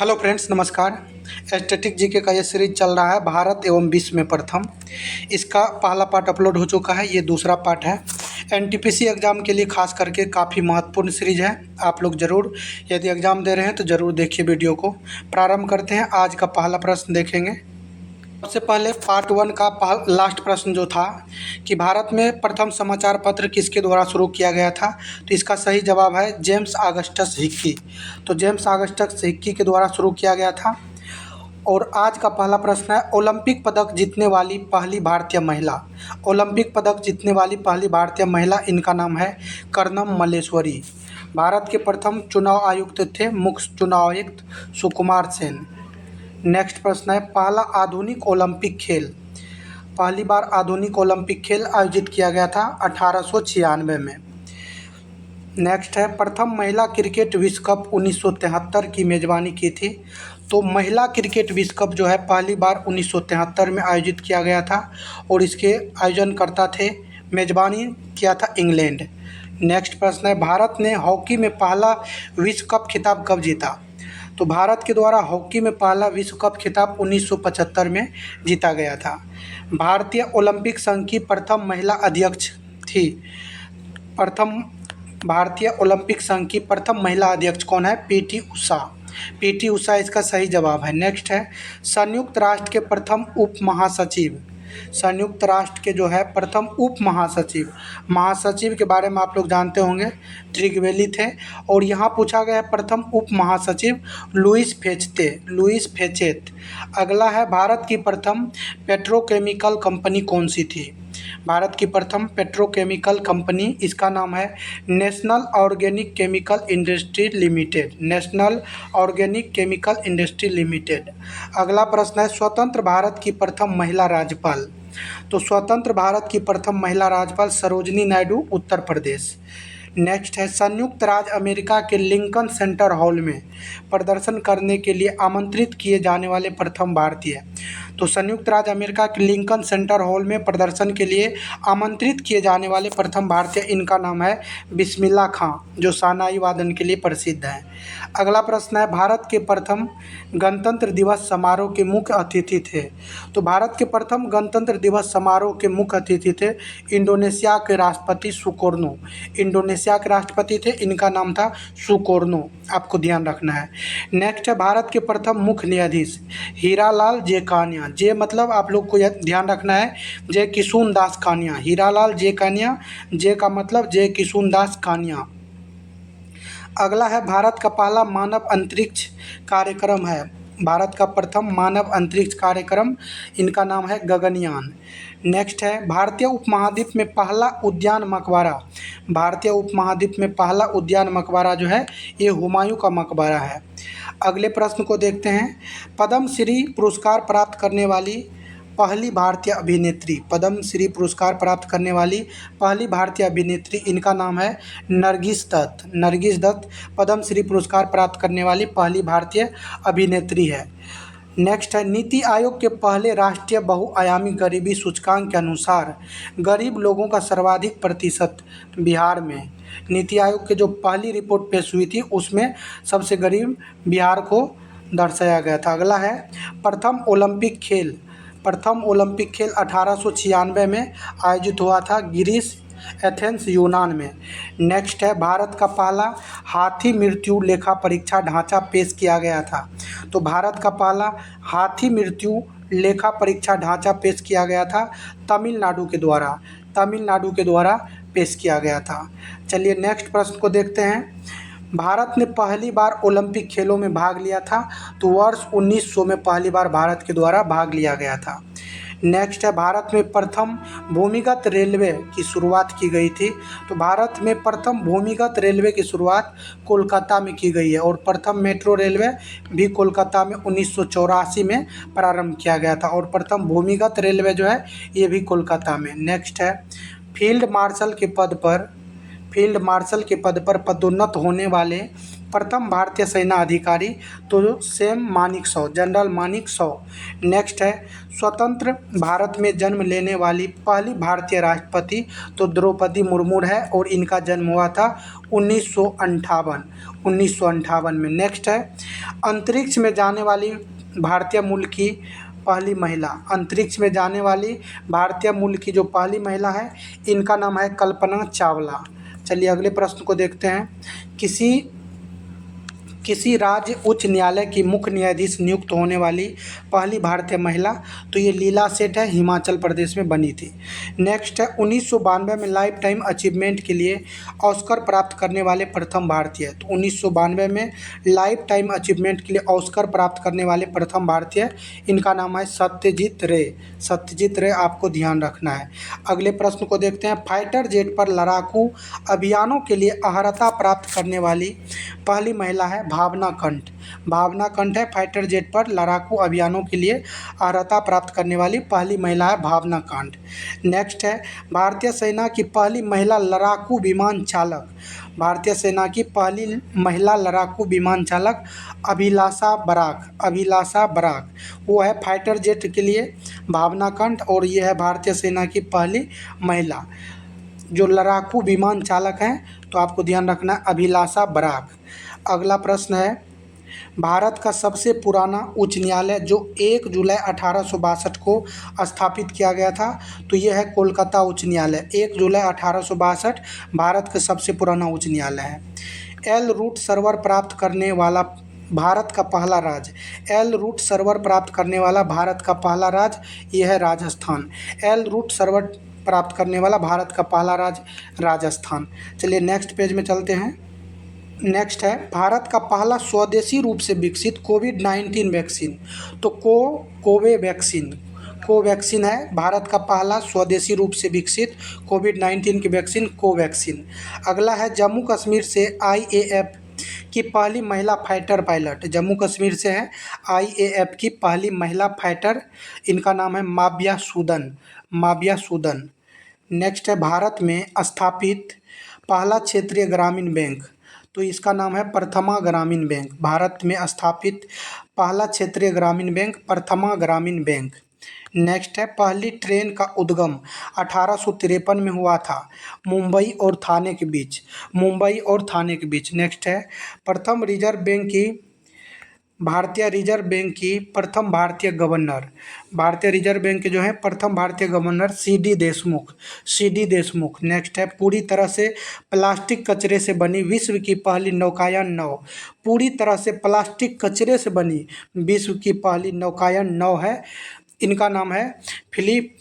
Hello friends, नमस्कार। Static GK का ये सीरीज चल रहा है भारत एवं विश्व में प्रथम। इसका पहला पार्ट अपलोड हो चुका है, ये दूसरा पार्ट है। एनटीपीसी एग्ज़ाम के लिए खास करके काफ़ी महत्वपूर्ण सीरीज है। आप लोग ज़रूर, यदि एग्ज़ाम दे रहे हैं तो ज़रूर देखिए वीडियो को। प्रारंभ करते हैं। आज का पहला प्रश्न देखेंगे। सबसे पहले पार्ट 1 का लास्ट प्रश्न जो था कि भारत में प्रथम समाचार पत्र किसके द्वारा शुरू किया गया था, तो इसका सही जवाब है जेम्स ऑगस्टस हिक्की। तो जेम्स ऑगस्टस हिक्की के द्वारा शुरू किया गया था। और आज का पहला प्रश्न है, ओलंपिक पदक जीतने वाली पहली भारतीय महिला। ओलंपिक पदक जीतने वाली पहली भारतीय महिला, इनका नाम है कर्णम मल्लेश्वरी। भारत के प्रथम चुनाव आयुक्त थे मुख्य चुनाव आयुक्त सुकुमार सेन। नेक्स्ट प्रश्न है, पहला आधुनिक ओलंपिक खेल। पहली बार आधुनिक ओलंपिक खेल आयोजित किया गया था 1896 में। नेक्स्ट है, प्रथम महिला क्रिकेट विश्व कप 1973 की मेज़बानी की थी। तो महिला क्रिकेट विश्व कप जो है पहली बार 1973 में आयोजित किया गया था और इसके आयोजनकर्ता थे, मेज़बानी किया था इंग्लैंड। नेक्स्ट प्रश्न है, भारत ने हॉकी में पहला विश्व कप खिताब कब जीता। तो भारत के द्वारा हॉकी में पहला विश्व कप खिताब 1975 में जीता गया था। भारतीय ओलंपिक संघ की प्रथम महिला अध्यक्ष थी। भारतीय ओलंपिक संघ की प्रथम महिला अध्यक्ष कौन है? पीटी उषा। पीटी उषा इसका सही जवाब है। नेक्स्ट है, संयुक्त राष्ट्र के प्रथम उप महासचिव। संयुक्त राष्ट्र के जो है प्रथम उप महासचिव के बारे में आप लोग जानते होंगे, ट्रिगवेली थे। और यहाँ पूछा गया है प्रथम उप महासचिव लुईस फेचेत। अगला है, भारत की प्रथम पेट्रोकेमिकल कंपनी कौन सी थी। भारत की प्रथम पेट्रोकेमिकल कंपनी, इसका नाम है national organic chemical industry limited. National organic chemical industry limited. अगला प्रश्न है, स्वतंत्र भारत की प्रथम महिला राज्यपाल। तो स्वतंत्र भारत की प्रथम महिला राज्यपाल सरोजिनी नायडू, उत्तर प्रदेश। नेक्स्ट है, संयुक्त राज्य अमेरिका के लिंकन सेंटर हॉल में प्रदर्शन करने के लिए आमंत्रित किए जाने वाले प्रथम भारतीय। तो संयुक्त राज्य अमेरिका के लिंकन सेंटर हॉल में प्रदर्शन के लिए आमंत्रित किए जाने वाले प्रथम भारतीय, इनका नाम है बिस्मिल्लाह खां, जो शहनाई वादन के लिए प्रसिद्ध हैं। अगला प्रश्न है, भारत के प्रथम गणतंत्र दिवस समारोह के मुख्य अतिथि थे। तो भारत के प्रथम गणतंत्र दिवस समारोह के मुख्य अतिथि थे इंडोनेशिया के राष्ट्रपति सुकोर्नो। इंडोनेशिया के राष्ट्रपति थे, इनका नाम था सुकोर्नो, आपको ध्यान रखना है। नेक्स्ट है, भारत के प्रथम मुख्य न्यायाधीश हीरालाल जे कानिया। जे मतलब आप लोग को ध्यान रखना है, जय किशुन दास कानिया। हीरालाल जे कानिया, जे का मतलब जय किशुन दास कानिया। अगला है, भारत का पहला मानव अंतरिक्ष कार्यक्रम है। भारत का प्रथम मानव अंतरिक्ष कार्यक्रम, इनका नाम है गगनयान। नेक्स्ट है, भारतीय उपमहाद्वीप में पहला उद्यान मकबरा। भारतीय उपमहाद्वीप में पहला उद्यान मकबरा जो है ये हुमायूं का मकबरा है। अगले प्रश्न को देखते हैं, पद्म श्री पुरस्कार प्राप्त करने वाली पहली भारतीय अभिनेत्री। पद्म श्री पुरस्कार प्राप्त करने वाली पहली भारतीय अभिनेत्री, इनका नाम है नरगिस दत्त। नरगिस दत्त पद्म श्री पुरस्कार प्राप्त करने वाली पहली भारतीय अभिनेत्री है। नेक्स्ट है, नीति आयोग के पहले राष्ट्रीय बहुआयामी गरीबी सूचकांक के अनुसार गरीब लोगों का सर्वाधिक प्रतिशत बिहार में। नीति आयोग के जो पहली रिपोर्ट पेश हुई थी उसमें सबसे गरीब बिहार को दर्शाया गया था। अगला है, प्रथम ओलंपिक खेल 1896 में आयोजित हुआ था ग्रीस, एथेंस, यूनान में। नेक्स्ट है, भारत का पहला हाथी मृत्यु लेखा परीक्षा ढांचा पेश किया गया था। तो भारत का पहला हाथी मृत्यु लेखा परीक्षा ढांचा पेश किया गया था तमिलनाडु के द्वारा पेश किया गया था। चलिए नेक्स्ट प्रश्न को देखते हैं, भारत ने पहली बार ओलंपिक खेलों में भाग लिया था। तो वर्ष 1900 में पहली बार भारत के द्वारा भाग लिया गया था। नेक्स्ट है, भारत में प्रथम भूमिगत रेलवे की शुरुआत की गई थी। तो भारत में प्रथम भूमिगत रेलवे की शुरुआत कोलकाता में की गई है और प्रथम मेट्रो रेलवे भी कोलकाता में 1984 में प्रारंभ किया गया था और प्रथम भूमिगत रेलवे जो है ये भी कोलकाता में। नेक्स्ट है, फील्ड मार्शल के पद पर पदोन्नत होने वाले प्रथम भारतीय सेना अधिकारी, तो जनरल मानेकशॉ। नेक्स्ट है, स्वतंत्र भारत में जन्म लेने वाली पहली भारतीय राष्ट्रपति, तो द्रौपदी मुर्मू है और इनका जन्म हुआ था 1958 में। नेक्स्ट है, अंतरिक्ष में जाने वाली भारतीय मूल की पहली महिला, अंतरिक्ष में जाने वाली भारतीय मूल की जो पहली महिला है, इनका नाम है कल्पना चावला। चलिए अगले प्रश्न को देखते हैं। किसी किसी राज्य उच्च न्यायालय की मुख्य न्यायाधीश नियुक्त होने वाली पहली भारतीय महिला, तो ये लीला सेठ है, हिमाचल प्रदेश में बनी थी। नेक्स्ट है 1992 में लाइफ टाइम अचीवमेंट के लिए ऑस्कर प्राप्त करने वाले प्रथम भारतीय, तो 1992 में लाइफ टाइम अचीवमेंट के लिए ऑस्कर प्राप्त करने वाले प्रथम भारतीय, इनका नाम है सत्यजीत रे। सत्यजीत रे आपको ध्यान रखना है। अगले प्रश्न को देखते हैं। फाइटर जेट पर लड़ाकू अभियानों के लिए अर्हता प्राप्त करने वाली पहली महिला है भावना कंठ। भावना कंठ है फाइटर जेट पर लड़ाकू अभियानों के लिए अर्हता प्राप्त करने वाली पहली महिला है भावना कंठ। नेक्स्ट है भारतीय सेना की पहली महिला लड़ाकू विमान चालक। भारतीय सेना की पहली महिला लड़ाकू विमान चालक अभिलाषा बराक। अभिलाषा बराक वो है फाइटर जेट के लिए भावना कंठ, और ये है भारतीय सेना की पहली महिला जो लड़ाकू विमान चालक हैं, तो आपको ध्यान रखना है अभिलाषा बराक। अगला प्रश्न है भारत का सबसे पुराना उच्च न्यायालय जो 1 जुलाई 1862 को स्थापित किया गया था, तो यह है कोलकाता उच्च न्यायालय। 1 जुलाई 1862 भारत का सबसे पुराना उच्च न्यायालय है। एल रूट सर्वर प्राप्त करने वाला भारत का पहला राज्य। एल रूट सर्वर प्राप्त करने वाला भारत का पहला राज्य यह है राजस्थान। एल रूट सर्वर प्राप्त करने वाला भारत का पहला राज्य राजस्थान। चलिए नेक्स्ट पेज में चलते हैं। नेक्स्ट है भारत का पहला स्वदेशी रूप से विकसित कोविड-19 वैक्सीन, तो कोवैक्सीन है भारत का पहला स्वदेशी रूप से विकसित कोविड-19 की वैक्सीन कोवैक्सीन। अगला है जम्मू कश्मीर से आईएएफ की पहली महिला फाइटर पायलट। जम्मू कश्मीर से है आईएएफ की पहली महिला फाइटर, इनका नाम है माविया सूदन। माविया सूदन। नेक्स्ट है भारत में स्थापित पहला क्षेत्रीय ग्रामीण बैंक, तो इसका नाम है प्रथमा ग्रामीण बैंक। भारत में स्थापित पहला क्षेत्रीय ग्रामीण बैंक प्रथमा ग्रामीण बैंक। नेक्स्ट है पहली ट्रेन का उद्गम 1853 में हुआ था मुंबई और थाने के बीच। मुंबई और थाने के बीच। नेक्स्ट है प्रथम रिजर्व बैंक की भारतीय रिजर्व बैंक की प्रथम भारतीय गवर्नर। भारतीय रिजर्व बैंक के जो है प्रथम भारतीय governor CD Deshmukh. CD Deshmukh. Next है पूरी तरह से प्लास्टिक कचरे से बनी विश्व की पहली नौकायन नाव। पूरी तरह से प्लास्टिक कचरे से बनी विश्व की पहली नौकायन नाव है, इनका नाम है फिलिप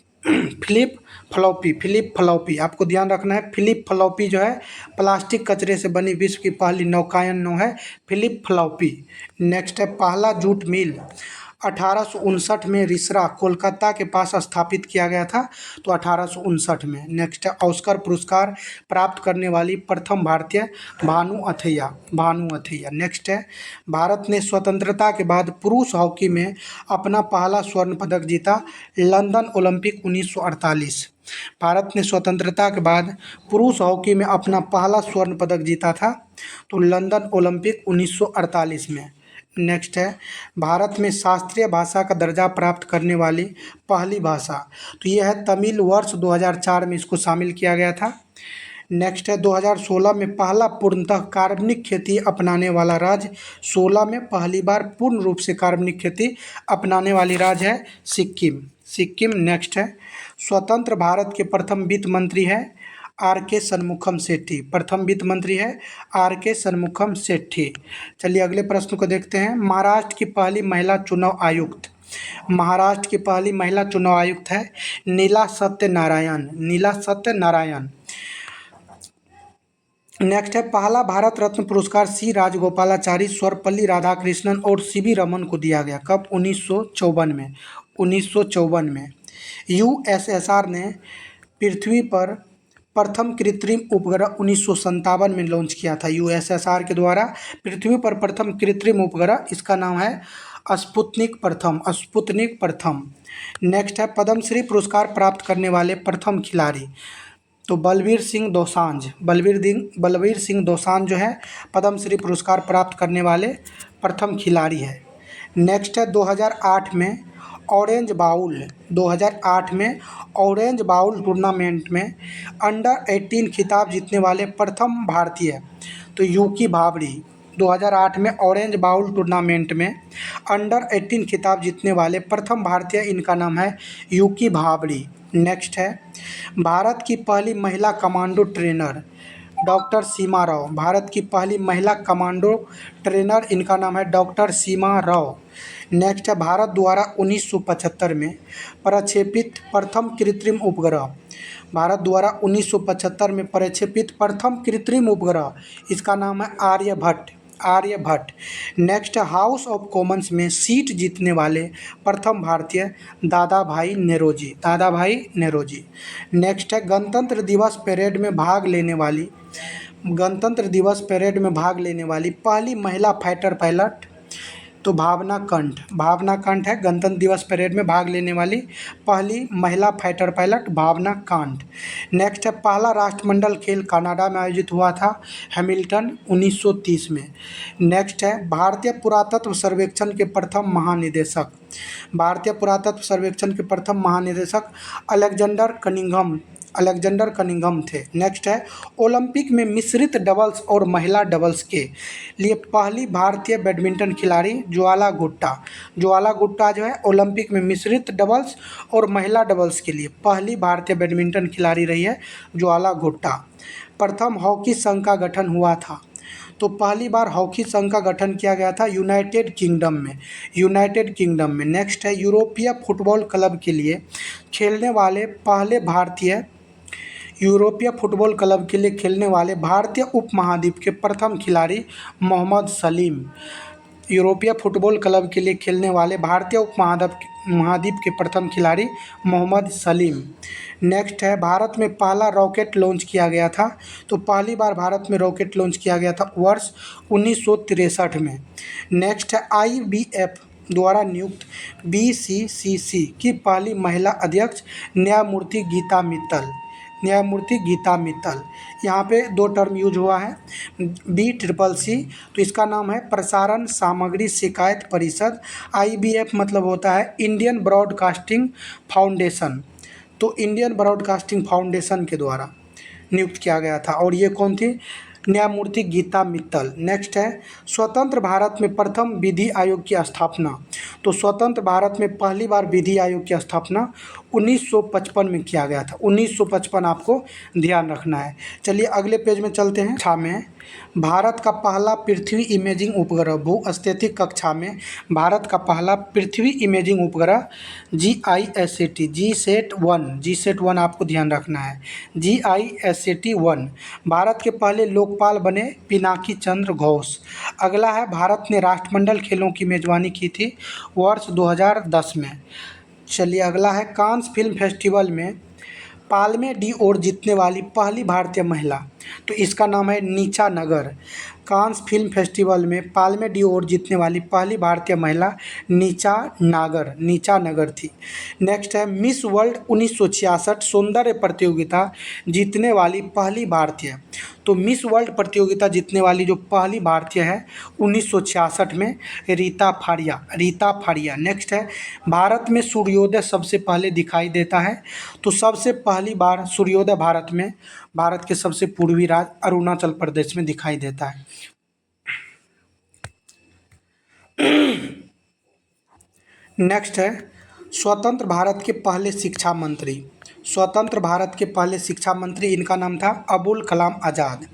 फ्लॉपी। फिलिप फ्लॉपी आपको ध्यान रखना है। फिलिप फ्लॉपी जो है प्लास्टिक कचरे से बनी विश्व की पहली नौकायन नाव है फिलिप फ्लॉपी। नेक्स्ट है पहला जूट मिल 1859 में रिसरा कोलकाता के पास स्थापित किया गया था, तो 1859 में। नेक्स्ट है ऑस्कर पुरस्कार प्राप्त करने वाली प्रथम भारतीय भानु अथैया। भानु अथैया। नेक्स्ट है भारत ने स्वतंत्रता के बाद पुरुष हॉकी में अपना पहला स्वर्ण पदक जीता लंदन ओलंपिक 1948। भारत ने स्वतंत्रता के बाद पुरुष हॉकी में अपना पहला स्वर्ण पदक जीता था, तो लंदन ओलंपिक 1948 में। नेक्स्ट है भारत में शास्त्रीय भाषा का दर्जा प्राप्त करने वाली पहली भाषा, तो यह है तमिल। वर्ष 2004 में इसको शामिल किया गया था। नेक्स्ट है 2016 में पहला पूर्णतः कार्बनिक खेती अपनाने वाला राज्य। 16 में पहली बार पूर्ण रूप से कार्बनिक खेती अपनाने वाली राज्य है सिक्किम। सिक्किम। नेक्स्ट है स्वतंत्र भारत के प्रथम वित्त मंत्री है आर.के. शनमुखम सेठी। प्रथम वित्त मंत्री है आर.के. शनमुखम सेठी। चलिए अगले प्रश्न को देखते हैं। महाराष्ट्र की पहली महिला चुनाव आयुक्त। महाराष्ट्र की पहली महिला चुनाव आयुक्त है नीला सत्यनारायण। नीला सत्यनारायण। नेक्स्ट है पहला भारत रत्न पुरस्कार सी राजगोपालाचारी, सर्वपल्ली राधाकृष्णन और सीवी रमन को दिया गया। कब? 1954 में। 1954 में। यूएसएसआर ने पृथ्वी पर प्रथम कृत्रिम उपग्रह 1957 में लॉन्च किया था। यूएसएसआर के द्वारा पृथ्वी पर प्रथम कृत्रिम उपग्रह, इसका नाम है स्पुतनिक प्रथम। स्पुतनिक प्रथम। नेक्स्ट है पद्मश्री पुरस्कार प्राप्त करने वाले प्रथम खिलाड़ी, तो बलबीर सिंह दोसांझ। बलबीर सिंह दोसांझ जो है पद्मश्री पुरस्कार प्राप्त करने वाले प्रथम खिलाड़ी है। नेक्स्ट है 2008 में ऑरेंज बाउल। 2008 में ऑरेंज बाउल टूर्नामेंट में अंडर 18 खिताब जीतने वाले प्रथम भारतीय, तो यूकी भाबड़ी। 2008 में ऑरेंज बाउल टूर्नामेंट में अंडर 18 खिताब जीतने वाले प्रथम भारतीय, इनका नाम है यूकी भाबड़ी। नेक्स्ट है भारत की पहली महिला कमांडो ट्रेनर डॉक्टर सीमा राव। भारत की पहली महिला कमांडो ट्रेनर, इनका नाम है डॉक्टर सीमा राव। नेक्स्ट है भारत द्वारा 1975 में प्रक्षेपित प्रथम कृत्रिम उपग्रह। भारत द्वारा 1975 में प्रक्षेपित प्रथम कृत्रिम उपग्रह, इसका नाम है Aryabhata. Aryabhata. Next House of Commons में सीट जीतने वाले प्रथम भारतीय दादा भाई नेरोजी। दादा भाई नेरोजी। नेक्स्ट है गणतंत्र दिवस परेड में भाग लेने वाली पहली महिला फाइटर पायलट, तो भावना कंठ। भावना कंठ है गणतंत्र दिवस परेड में भाग लेने वाली पहली महिला फाइटर पायलट, भावना कंठ। नेक्स्ट है पहला राष्ट्रमंडल खेल कनाडा में आयोजित हुआ था, हैमिल्टन, 1930 में। नेक्स्ट है भारतीय पुरातत्व सर्वेक्षण के प्रथम महानिदेशक। भारतीय पुरातत्व सर्वेक्षण के प्रथम महानिदेशक अलेक्जेंडर कनिंघम थे। नेक्स्ट है ओलंपिक में मिश्रित डबल्स और महिला डबल्स के लिए पहली भारतीय बैडमिंटन खिलाड़ी ज्वाला गुट्टा। ज्वाला गुट्टा जो है ओलंपिक में मिश्रित डबल्स और महिला डबल्स के लिए पहली भारतीय बैडमिंटन खिलाड़ी रही है ज्वाला गुट्टा। प्रथम हॉकी संघ का गठन हुआ था, तो पहली बार हॉकी संघ का गठन किया गया था यूनाइटेड किंगडम में। नेक्स्ट है यूरोपीय फुटबॉल क्लब के लिए खेलने वाले भारतीय उपमहाद्वीप के प्रथम खिलाड़ी मोहम्मद सलीम। यूरोपीय फुटबॉल क्लब के लिए खेलने वाले भारतीय उपमहाद्वीप के प्रथम खिलाड़ी मोहम्मद सलीम। नेक्स्ट है भारत में पहला रॉकेट लॉन्च किया गया था, तो पहली बार भारत में रॉकेट लॉन्च किया गया था वर्ष 1963 में। नेक्स्ट है IBF द्वारा नियुक्त BCCC की पहली महिला अध्यक्ष न्यायमूर्ति गीता मित्तल। यहाँ पे दो टर्म यूज हुआ है, BCCC, तो इसका नाम है प्रसारण सामग्री शिकायत परिषद। IBF मतलब होता है इंडियन ब्रॉडकास्टिंग फाउंडेशन, तो इंडियन ब्रॉडकास्टिंग फाउंडेशन के द्वारा नियुक्त किया गया था, और ये कौन थी? न्यायमूर्ति गीता मित्तल। नेक्स्ट है स्वतंत्र भारत में प्रथम विधि आयोग की स्थापना, तो स्वतंत्र भारत में पहली बार विधि आयोग की स्थापना 1955 में किया गया था। 1955 आपको ध्यान रखना है। चलिए अगले पेज में चलते हैं। कक्षा में भारत का पहला पृथ्वी इमेजिंग उपग्रह, भूस्थितिक कक्षा में भारत का पहला पृथ्वी इमेजिंग उपग्रह GISAT-1 आपको ध्यान रखना है, GISAT-1। भारत के पहले लोकपाल बने पिनाकी चंद्र घोष। अगला है भारत ने राष्ट्रमंडल खेलों की मेजबानी की थी वर्ष 2010 में। चलिए अगला है कांस फिल्म फेस्टिवल में पाल्मे d'Or जीतने वाली पहली भारतीय महिला, तो इसका नाम है नीचा नगर। कांस फिल्म फेस्टिवल में पाल्मे d'Or जीतने वाली पहली भारतीय महिला नीचा नागर थी। नेक्स्ट है मिस वर्ल्ड 1966 सौंदर्य प्रतियोगिता जीतने वाली पहली भारतीय, तो मिस वर्ल्ड प्रतियोगिता जीतने वाली जो पहली भारतीय है 1966 में रीता फारिया। नेक्स्ट है भारत में सूर्योदय सबसे पहले दिखाई देता है, तो सबसे पहली बार सूर्योदय भारत के सबसे पूर्वी राज्य अरुणाचल प्रदेश में दिखाई देता है। नेक्स्ट है स्वतंत्र भारत के पहले शिक्षा मंत्री, इनका नाम था अबुल कलाम आज़ाद।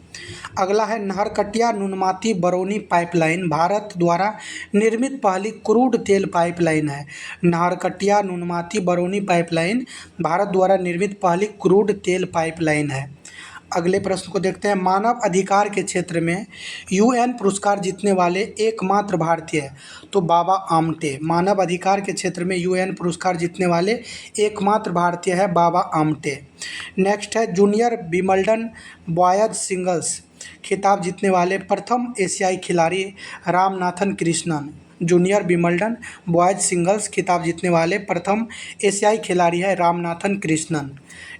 अगला है नहरकटिया नुनमाती बरौनी पाइपलाइन भारत द्वारा निर्मित पहली क्रूड तेल पाइपलाइन है। नहरकटिया नुनमाती बरौनी पाइपलाइन भारत द्वारा निर्मित पहली क्रूड तेल पाइपलाइन है। अगले प्रश्न को देखते हैं। मानव अधिकार के क्षेत्र में UN पुरस्कार जीतने वाले एकमात्र भारतीय, तो बाबा आमटे। मानव अधिकार के क्षेत्र में UN पुरस्कार जीतने वाले एकमात्र भारतीय है बाबा आमटे। नेक्स्ट है जूनियर विंबलडन बॉयज सिंगल्स खिताब जीतने वाले प्रथम एशियाई खिलाड़ी Ramanathan Krishnan. Junior Wimbledon boys singles खिताब जीतने वाले प्रथम एशियाई खिलाड़ी है रामनाथन कृष्णन।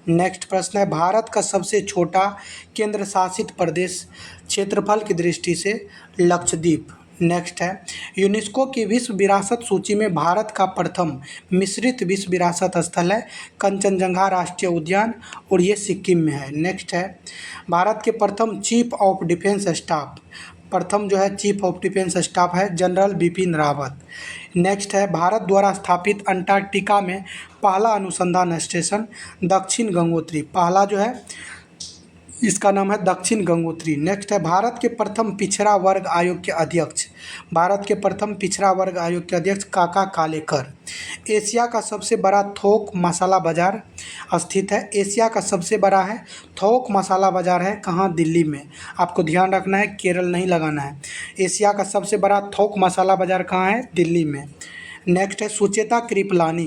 नेक्स्ट प्रश्न है भारत का सबसे छोटा केंद्र शासित प्रदेश क्षेत्रफल की दृष्टि से लक्षद्वीप। नेक्स्ट है यूनेस्को की विश्व विरासत सूची में भारत का प्रथम मिश्रित विश्व विरासत स्थल है कंचनजंगा राष्ट्रीय उद्यान, और ये सिक्किम में है। नेक्स्ट है भारत के प्रथम चीफ ऑफ डिफेंस स्टाफ प्रथम जो है चीफ ऑफ डिफेंस स्टाफ है जनरल बिपिन रावत। नेक्स्ट है भारत द्वारा स्थापित अंटार्कटिका में पहला अनुसंधान स्टेशन दक्षिण गंगोत्री। पहला जो है इसका नाम है दक्षिण गंगोत्री। नेक्स्ट है भारत के प्रथम पिछड़ा वर्ग आयोग के अध्यक्ष। भारत के प्रथम पिछड़ा वर्ग आयोग के अध्यक्ष काका कालेकर। एशिया का सबसे बड़ा थोक मसाला बाजार स्थित है। एशिया का सबसे बड़ा है थोक मसाला बाजार है कहाँ? दिल्ली में। आपको ध्यान रखना है, केरल नहीं लगाना है। एशिया का सबसे बड़ा थोक मसाला बाजार कहाँ है? दिल्ली में। नेक्स्ट है सुचेता कृपलानी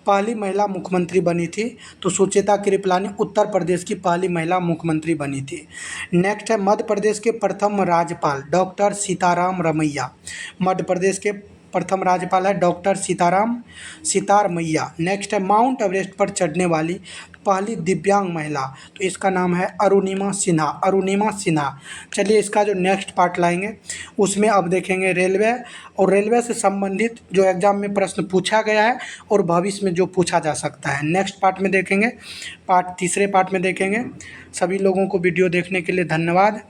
पहली महिला मुख्यमंत्री बनी थी। तो सुचेता कृपलानी उत्तर प्रदेश की पहली महिला मुख्यमंत्री बनी थी। नेक्स्ट है मध्य प्रदेश के प्रथम राज्यपाल डॉक्टर सीताराम रमैया। मध्य प्रदेश के प्रथम राज्यपाल है डॉक्टर सीतारमैया। नेक्स्ट है माउंट एवरेस्ट पर चढ़ने वाली पहली दिव्यांग महिला। तो इसका नाम है अरुणिमा सिन्हा। चलिए इसका जो नेक्स्ट पार्ट लाएंगे उसमें अब देखेंगे रेलवे और रेलवे से संबंधित जो एग्जाम में प्रश्न पूछा गया है और भविष्य में जो पूछा जा सकता है। नेक्स्ट पार्ट में देखेंगे, तीसरे पार्ट में देखेंगे। सभी लोगों को वीडियो देखने के लिए धन्यवाद।